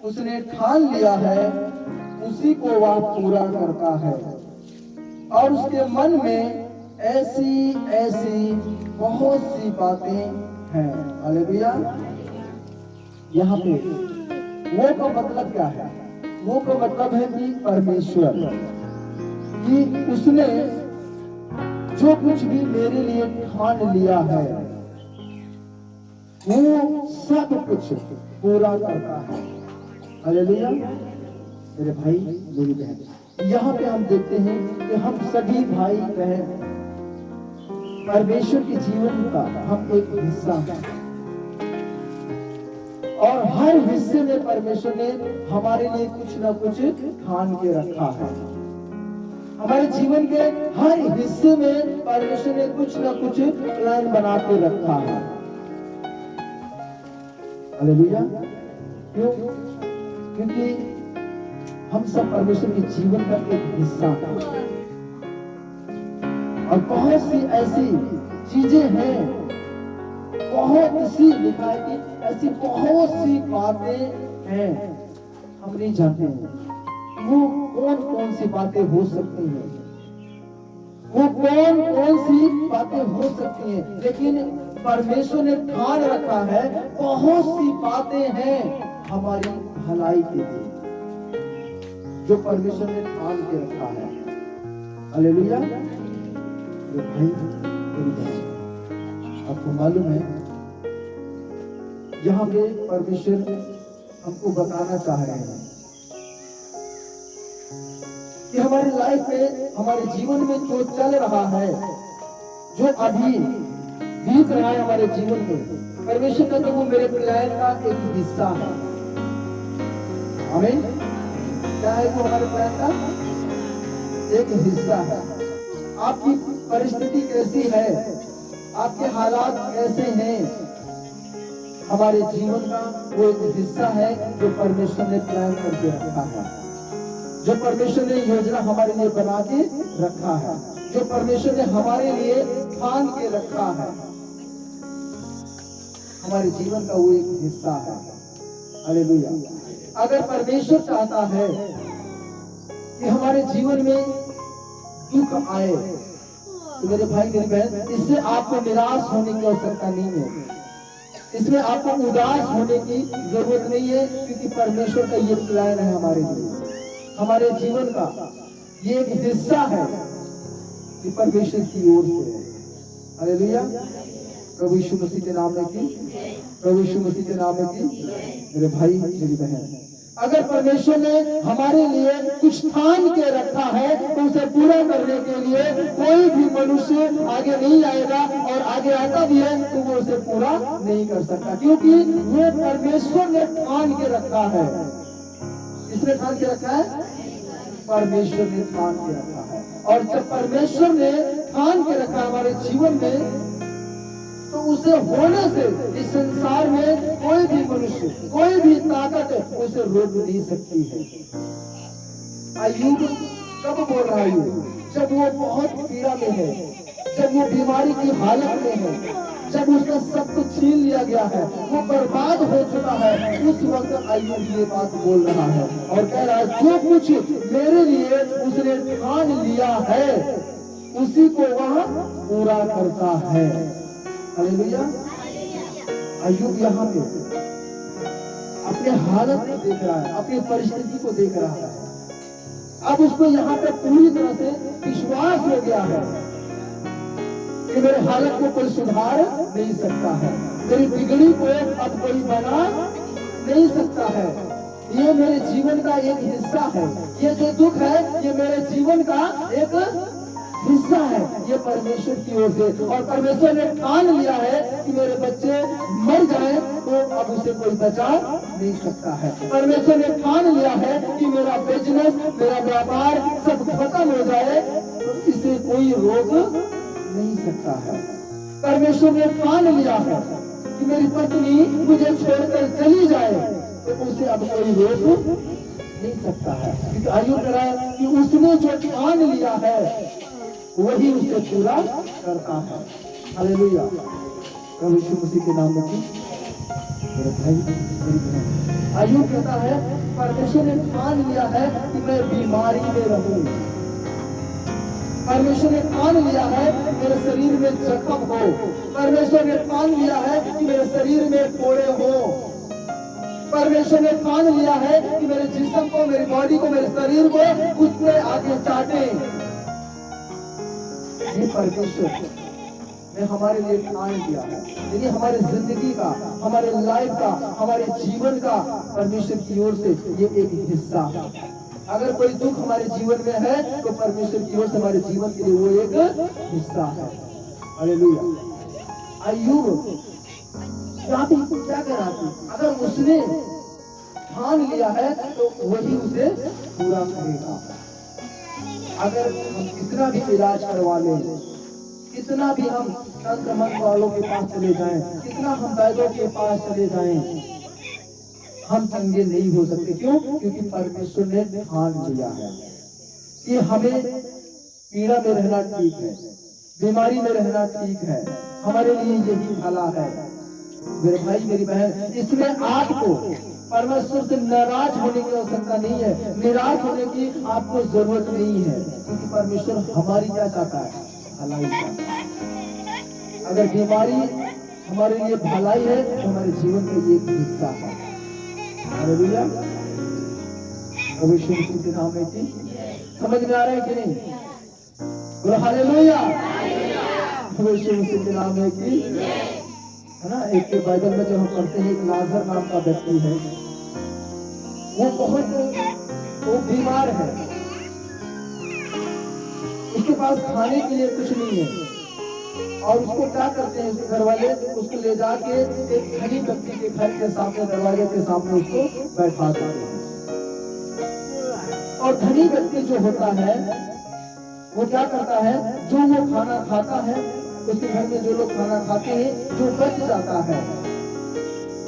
उसने ठान लिया है उसी को वह पूरा करता है। और उसके मन में ऐसी ऐसी बहुत सी बातें हैं। हालेलुया। यहाँ पे वो का मतलब क्या है? वो का मतलब है कि परमेश्वर, कि उसने जो कुछ भी मेरे लिए ठान लिया है वो सब कुछ पूरा करता है। हालेलुया। मेरे भाई मेरी बहन, यहाँ पे हम देखते हैं कि हम सभी भाई बहन परमेश्वर के जीवन का हम एक हिस्सा हैं, और हर हिस्से में परमेश्वर ने हमारे लिए कुछ ना कुछ ठान के रखा है। हमारे जीवन के हर हिस्से में परमेश्वर ने कुछ ना कुछ प्लान बना के रखा है। हालेलुया। क्यों? क्योंकि हम सब परमेश्वर के जीवन का एक हिस्सा हैं, और बहुत सी ऐसी चीजें हैं, बहुत सी लिखा है कि ऐसी बहुत सी बातें हैं हम नहीं जानते हैं वो कौन कौन सी बातें हो सकती हैं, वो कौन कौन सी बातें हो सकती हैं, लेकिन परमेश्वर ने ठान रखा है बहुत सी बातें हैं हमारी भलाई के लिए, जो परमेश्वर ने ठान के रखा है। हालेलुया। भाई आपको मालूम है यहाँ पे परमेश्वर हमको बताना चाह रहे हैं कि हमारी लाइफ में, हमारे जीवन में जो चल रहा है, जो अभी बीत रहा है हमारे जीवन में, परमेश्वर का तो वो मेरे प्लान का एक हिस्सा है। आमीन। क्या है वो? हमारे प्लान का एक हिस्सा है। आपकी परिस्थिति कैसी है, आपके हालात कैसे हैं, हमारे जीवन का वो एक हिस्सा है जो परमेश्वर ने प्लान करके रखा है, जो परमेश्वर ने योजना हमारे लिए बना के रखा है, जो परमेश्वर ने हमारे लिए ठान के रखा है, हमारे जीवन का वो एक हिस्सा है। हालेलुया। अगर परमेश्वर चाहता है कि हमारे जीवन में दुख आए, तो मेरे भाई मेरी बहन, इससे आपको निराश होने की आवश्यकता नहीं है, इसमें आपको उदास होने की जरूरत नहीं है, क्योंकि परमेश्वर का ये प्लान है हमारे लिए, हमारे जीवन का ये एक हिस्सा है कि परमेश्वर की ओर से। हालेलुया। प्रभु यीशु मसीह के नाम में की, प्रभु यीशु मसीह के नाम में की। मेरे भाई मेरी बहन, अगर परमेश्वर ने हमारे लिए कुछ ठान के रखा है तो उसे पूरा करने के लिए कोई भी मनुष्य आगे नहीं आएगा, और आगे आता भी है तो वो उसे पूरा नहीं कर सकता, क्योंकि वो परमेश्वर ने ठान के रखा है। किसने ठान के रखा है? परमेश्वर ने ठान के रखा है। और जब परमेश्वर ने ठान के रखा हमारे जीवन में, तो उसे होने से इस संसार में कोई भी मनुष्य, कोई भी ताकत उसे रोक नहीं सकती है। अय्यूब कब बोल रहा है? जब वो बहुत पीड़ा में है, जब वो बीमारी की हालत में है, जब उसका सब कुछ छीन लिया गया है, वो बर्बाद हो चुका है, उस वक्त अय्यूब ये बात बोल रहा है और कह रहा है, जो कुछ मेरे लिए उसने ठान लिया है उसी को वह पूरा करता है। हालेलुया। अय्यूब यहाँ पे अपने हालत को देख रहा है, अपनी परिस्थिति को देख रहा है। अब उसको यहाँ पे पूरी तरह से विश्वास हो गया है कि मेरे हालत को कोई सुधार नहीं सकता है, मेरी बिगड़ी को अब कोई बना नहीं सकता है, ये मेरे जीवन का एक हिस्सा है, ये जो दुख है ये मेरे जीवन का एक हिस्सा है, ये परमेश्वर की ओर से। और परमेश्वर ने ठान लिया है कि मेरे बच्चे मर जाएं तो अब उसे कोई बचा नहीं सकता है। परमेश्वर ने ठान लिया है कि मेरा बिजनेस, मेरा व्यापार सब खत्म हो जाए तो इसे कोई रोक नहीं सकता है। परमेश्वर ने ठान लिया है कि मेरी पत्नी मुझे छोड़कर चली जाए तो उसे अब कोई रोक नहीं सकता है, क्योंकि अय्यूब कह रहा है कि उसने जो ठान लिया है वही उसे पूरा करता है। हालेलुया। प्रभु यीशु मसीह के नाम में मेरे भाई मेरी बहन, अय्यूब कहता है परमेश्वर ने ठान लिया है कि मैं बीमारी में रहूं, परमेश्वर ने ठान लिया है कि मेरे शरीर में जख्म हो, परमेश्वर ने ठान लिया है कि मेरे शरीर में फोड़े हो, परमेश्वर ने ठान लिया है कि मेरे जिस्म को, मेरी बॉडी को, मेरे शरीर को कुत्ते आगे चाटे। ये परमेश्वर ने हमारे लिए ठान लिया है, यानी हमारे जिंदगी का, हमारे लाइफ का, हमारे जीवन का परमेश्वर की ओर से ये एक हिस्सा है। अगर कोई दुख हमारे जीवन में है तो परमेश्वर की ओर से हमारे जीवन के लिए वो एक हिस्सा है। हालेलुया। अय्यूब क्या कह रहा था? अगर उसने ठान लिया है तो वही उसे पूरा करेगा। अगर हम कितना भी इलाज करवा लें, कितना भी हम तंत्र मंत्र वालों के पास चले जाएं, कितना हम वैद्यों के पास चले जाएं, हम चंगे नहीं हो सकते। क्यों? क्योंकि परमेश्वर ने ठान लिया है कि हमें पीड़ा में रहना ठीक है, बीमारी में रहना ठीक है, हमारे लिए यही भला है। मेरे भाई मेरी बहन, इसमें आपको परमेश्वर से नाराज होने की आवश्यकता नहीं है, निराश होने की आपको जरूरत नहीं है, क्योंकि परमेश्वर हमारी क्या चाहता है? भलाई चाहता है। अगर बीमारी हमारे लिए भलाई है तो हमारे जीवन का एक हिस्सा है। हालेलुया। प्रभु यीशु के नाम में समझ में आ रहा है कि नहीं? बोलो हालेलुया। प्रभु यीशु के नाम में है ना। एक बाइबल में जो हम पढ़ते हैं, एक लाजर नाम का व्यक्ति है, वो बीमार है, उसके पास खाने के लिए कुछ नहीं है, और उसको क्या करते हैं उसके घर वाले? उसको ले जाके एक धनी व्यक्ति के घर के सामने, दरवाजे के सामने उसको बैठा देते हैं। और धनी व्यक्ति जो होता है वो क्या करता है? जो वो खाना खाता है, उसके घर में जो लोग खाना खाते हैं, जो बच जाता है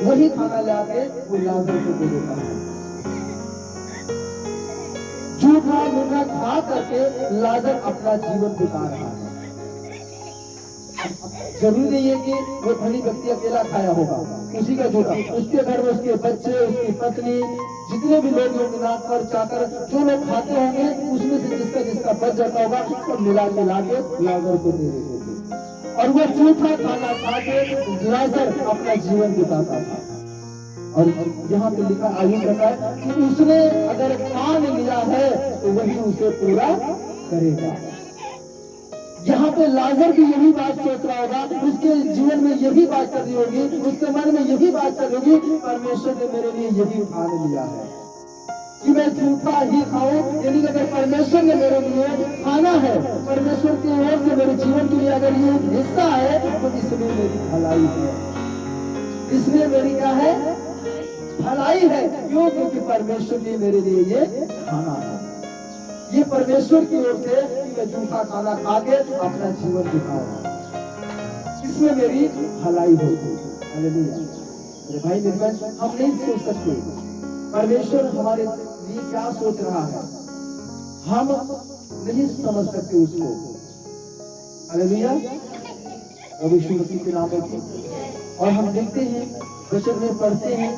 वही खाना लाके वो लाजर को दे देता है। झूठा मूठा खा करके लाजर अपना जीवन बिता रहा है। जरूरी नहीं है कि वो धनी व्यक्ति अकेला खाया होगा, उसी का झूठा, उसके घर में उसके बच्चे, उसकी पत्नी, जितने भी लोग होंगे, नौकर चाकर जो लोग खाते होंगे, उसमें से जिसका जिसका बच जाता होगा उसको मिला के लाजर को दे देते थे। और वो झूठा खाना खा के लाजर अपना जीवन बिताता था। और यहाँ पे लिखा, अय्यूब कहता है कि उसने अगर ठान लिया है तो वही उसे पूरा करेगा। यहाँ पे लाजर भी यही बात सोच रहा होगा, उसके जीवन में यही बात चल रही होगी, उसके मन में यही बात चल रही होगी, परमेश्वर ने मेरे लिए यही ठान लिया है कि मैं झूठा ही खाऊं। यानी कि अगर परमेश्वर ने मेरे लिए खाना है, परमेश्वर की ओर से मेरे जीवन के लिए अगर ये हिस्सा है, तो इसमें मेरी भलाई है, इसमें मेरी क्या है? भलाई है। क्यों? क्योंकि परमेश्वर ने मेरे लिए ये खाना है। ये परमेश्वर की ओर से मैं झूठा खाना खा के अपना जीवन बिताऊंगा, इसमें मेरी भलाई होगी। हालेलुया। मेरे भाई मेरे बहन, हम नहीं सोच सकते परमेश्वर हमारे लिए क्या सोच रहा है, हम नहीं समझ सकते उसको। हालेलुया। प्रभु यीशु मसीह के नाम में। और हम देखते हैं, वचन में पढ़ते हैं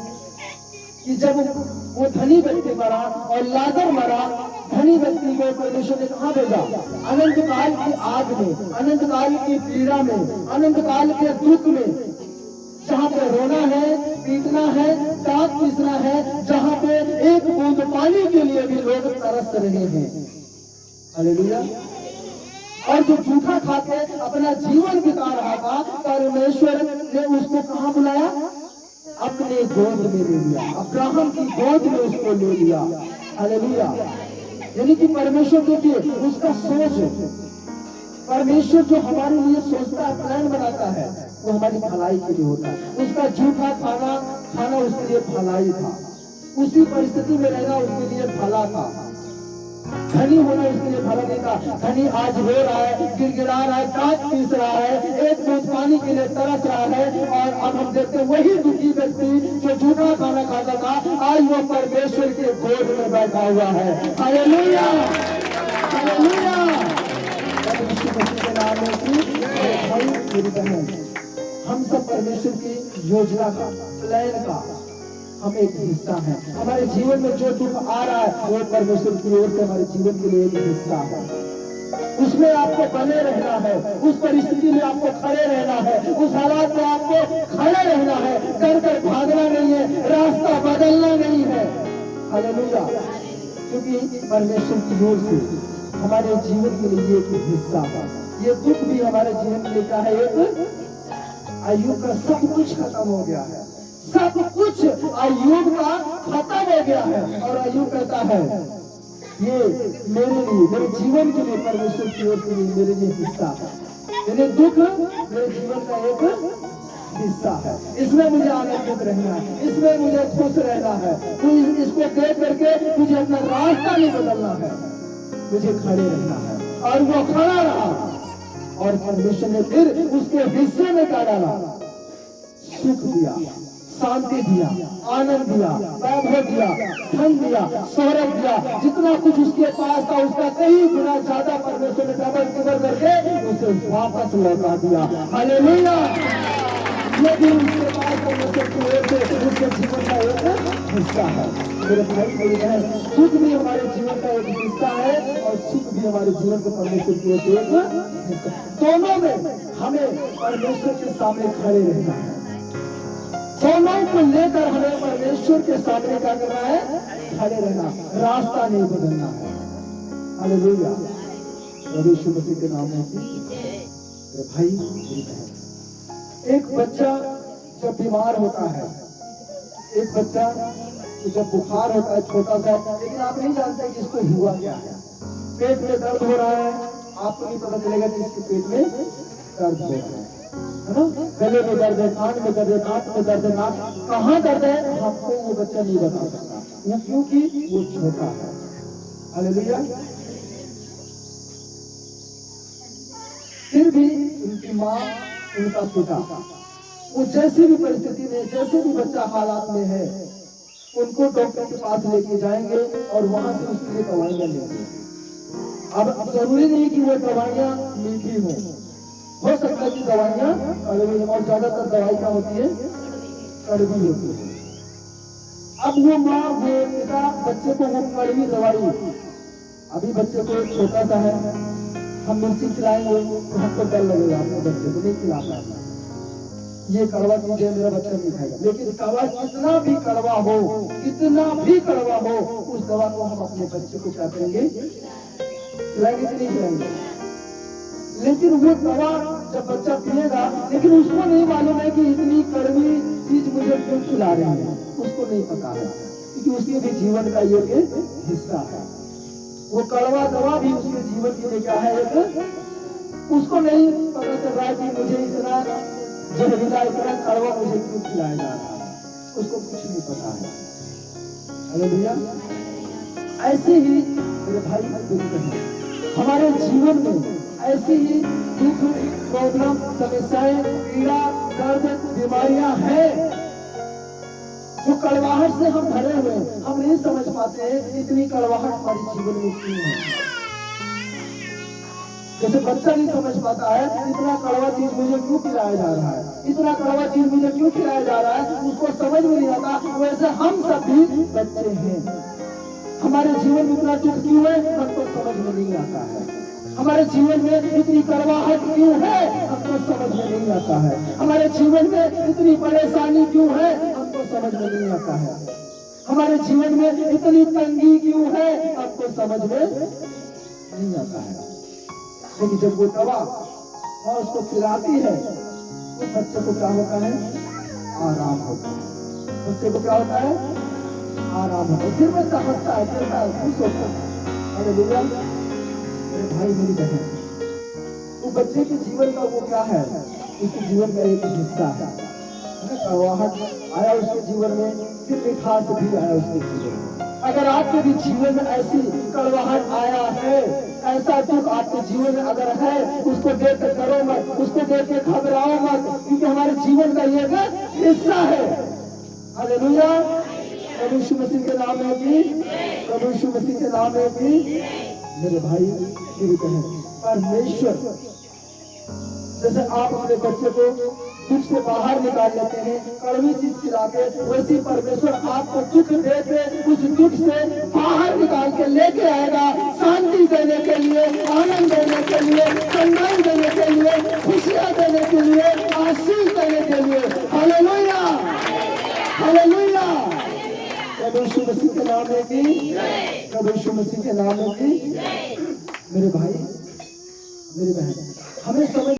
कि जब वो धनी व्यक्ति मरा और लाजर मरा, धनी व्यक्ति को परमेश्वर ने कहाँ भेजा? अनंत काल की आग में, अनंत काल की पीड़ा में, अनंत काल के दुख में, जहाँ पे रोना है, पीटना है, दांत पीसना है, जहाँ पे एक बूंद पानी के लिए भी लोग तरस रहे हैं। हालेलुया। और जो झूठा खाके अपना जीवन बिता रहा था, परमेश्वर ने उसको कहाँ बुलाया? अपने गोद में ले लिया, अब्राहम की गोद में उसको ले लिया। हालेलुया। यानी कि परमेश्वर देखिए उसका सोच, परमेश्वर जो हमारे लिए सोचता है, प्लान बनाता है, वो हमारी भलाई के लिए होता है। उसका झूठा खाना उसके लिए भलाई था, उसी परिस्थिति में रहना उसके लिए भला था। धनी होना उसके लिए भला नहीं था। धनी आज रो रहा है, गिड़गिड़ा रहा है, दांत पीस रहा है, एक बूंद पानी के लिए तरस रहा है। और अब हम देखते हैं वही दुखी व्यक्ति जो झूठा खाना खाता था, आज वो परमेश्वर के गोद में बैठा हुआ है। Hallelujah, hallelujah. यीशु मसीह के नाम में भाई मेरी बहन, हम सब परमेश्वर की योजना का, प्लान का हम एक हिस्सा हैं। हमारे जीवन में जो दुख आ रहा है वो परमेश्वर की ओर से हमारे जीवन के लिए एक हिस्सा है। उसमें आपको बने रहना है, उस परिस्थिति में आपको खड़े रहना है, उस हालात में आपको खड़े रहना है, डर कर भागना नहीं है, रास्ता बदलना नहीं है। हालेलुया। क्योंकि परमेश्वर की ओर से हमारे जीवन के लिए एक हिस्सा है। ये दुख भी हमारे जीवन के लिए क्या है? एक अय्यूब का सब कुछ खत्म हो गया है, सब कुछ अय्यूब का खत्म हो गया है। और अय्यूब कहता है ये मेरे लिए, मेरे जीवन के लिए परमेश्वर की ओर से मेरे लिए हिस्सा है। मेरे दुख मेरे जीवन का एक हिस्सा है, इसमें मुझे आनंदित रहना है, इसमें मुझे खुश रहना है। तो इसको देख करके मुझे अपना रास्ता नहीं बदलना है, मुझे खड़े रहना है। और वो खड़ा रहा और परमेश्वर ने फिर उसके हिस्से में क्या डाला? सुख दिया, शांति दिया, आनंद दिया, वैभव दिया, धन दिया, शोहरत दिया। जितना कुछ उसके पास था उसका कई गुना ज्यादा परमेश्वर ने डबल करके उसे वापस लौटा दिया। हालेलुया। ये भी उसके पास परमेश्वर की ओर से उसके जीवन का एक हिस्सा है। मेरे भाई मेरी बहन, दुख भी हमारे जीवन का एक हिस्सा है और सुख भी हमारे जीवन को परमेश्वर की ओर से एक हिस्सा। दोनों में हमें परमेश्वर के सामने खड़े रहना है। दोनों को लेकर हमें परमेश्वर के सामने क्या करना है? खड़े रहना, रास्ता नहीं बदलना है। हालेलुया। प्रभु यीशु मसीह के नाम में मेरे भाई मेरी बहन, एक बच्चा जब बीमार होता है, एक बच्चा जब बुखार होता है छोटा सा, लेकिन आप नहीं जानते कि इसको हुआ क्या है। पेट में दर्द हो रहा है, आपको नहीं पता चलेगा कि इसके पेट में दर्द हो रहा है ना? गले में दर्द है, कान में दर्द है, नाक में दर्द है, नाक कहाँ दर्द है आपको वो बच्चा नहीं बता सकता, वो क्योंकि वो छोटा है। हालेलुया। फिर भी उनकी माँ, उनका पिता, वो जैसी भी परिस्थिति में, जैसे भी बच्चा हालात में है, उनको डॉक्टर के पास लेके जाएंगे और वहां से उसके लिए दवाइयां लेंगे। अब जरूरी नहीं कि वो दवाइयां मीठी हो सकता है कि दवाइयां कड़वी, और ज्यादातर दवाई क्या होती है? कड़वी होती है। अब वो माँ, वो पिता बच्चे को वो कड़वी दवाई, अभी बच्चे को छोटा सा है, हम मिर्ची खिलाएंगे तो हमको डर लगेगा, अपने बच्चे को नहीं खिला पाएगा, ये कड़वा चीज मेरा बच्चा नहीं खाएगा। लेकिन दवा कितना भी कड़वा हो, कितना भी कड़वा हो, उस दवा को हम अपने बच्चे को क्या करेंगे? खिलाएंगे कि नहीं खिलाएंगे? लेकिन वो दवा जब बच्चा पिएगा, लेकिन उसको नहीं मालूम है कि इतनी कड़वी चीज मुझे क्यों खिला रहे हैं, उसको नहीं पता है, क्योंकि उसके भी जीवन का ये हिस्सा है। वो कड़वा दवा भी उसके जीवन के लिए क्या है? एक उसको नहीं पता चल रहा है कि मुझे इतना जहरीला, इतना कड़वा मुझे क्यों खिलाया जा रहा है, उसको कुछ नहीं पता है। हालेलुया। ऐसे ही मेरे भाई बहन, हमारे जीवन में ऐसी ही दुख, प्रॉब्लम, समस्याएं, पीड़ा, दर्द, बीमारियां हैं जो कड़वाहट से हम भरे हुए हैं। हम नहीं समझ पाते हैं इतनी कड़वाहट हमारे जीवन में क्यों है। जैसे बच्चा नहीं समझ पाता है इतना कड़वा चीज मुझे क्यों खिलाया जा रहा है, इतना कड़वा चीज मुझे क्यों खिलाया जा रहा है, उसको समझ में नहीं आता। वैसे हम सब भी बच्चे हैं, हमारे जीवन में इतना दुख क्यों है हमको समझ में नहीं आता है। हमारे जीवन में इतनी कड़वाहट क्यों है हमको समझ में नहीं आता है। हमारे जीवन में इतनी परेशानी क्यों है हमको समझ में नहीं आता है। हमारे जीवन में इतनी तंगी क्यों है हमको समझ में नहीं आता है। लेकिन जब वो दवा और उसको खिलाती है तो बच्चे को क्या होता है? आराम होता है। बच्चे को क्या होता है? आराम होता है। फिर बच्चा हंसता है, खेलता है, खुश होता है। हालेलुया। मेरे भाई मेरी बहन, वो बच्चे के जीवन का वो क्या है? उसके जीवन का एक हिस्सा है। कड़वाहट आया उसके जीवन में, फिर मिठास भी आया उसके जीवन में। अगर आपके भी जीवन में ऐसी कड़वाहट आया है, ऐसा दुख आपके जीवन में अगर है, उसको देख कर डरो मत, उसको देख के घबराओ मत, क्योंकि हमारे जीवन का ये हिस्सा है। हालेलुया। प्रभु यीशु मसीह के नाम में भी, प्रभु यीशु मसीह के नाम में भी मेरे भाई मेरी बहन, परमेश्वर जैसे आप अपने बच्चे को दुख से बाहर निकाल लेते हैं, कड़वी चीज खिला के, वैसी परमेश्वर आपको दुख दे के उस दुख से बाहर निकाल के लेके आएगा, शांति देने के लिए, आनंद देने के लिए, सम्मान देने के लिए, खुशियां देने के लिए, आशीष देने के लिए। Hallelujah, hallelujah. प्रभु यीशु मसीह के नाम में की, प्रभु यीशु मसीह के नाम में की। मेरे भाई, मेरी बहन, हमें समझ